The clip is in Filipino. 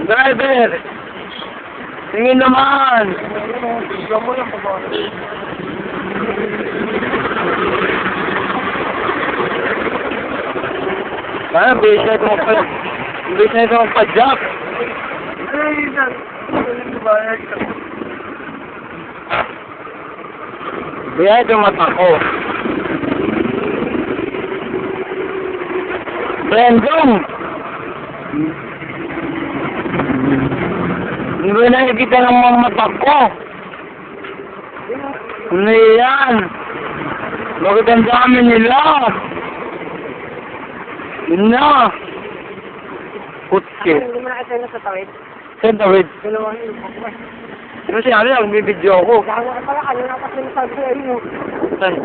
Driver! Tingin naman! Bigyan mo lang pa ba? Kaya, bilis na ito magpa-jack. Ay, bayad ka. Kaya ito mata ko. Brandon! Hindi ba nakikita ng mga mata ko? Ano yan? Bakit ang dami nila? Yun na! Putke. Hindi mo nakita na sa tawid? Saan tawid? Dalawang yung pokmas. Ano siya? Ano lang? May video ako. Gawa ka pala, kanina pa sinasabi sa'yo yun. Saan?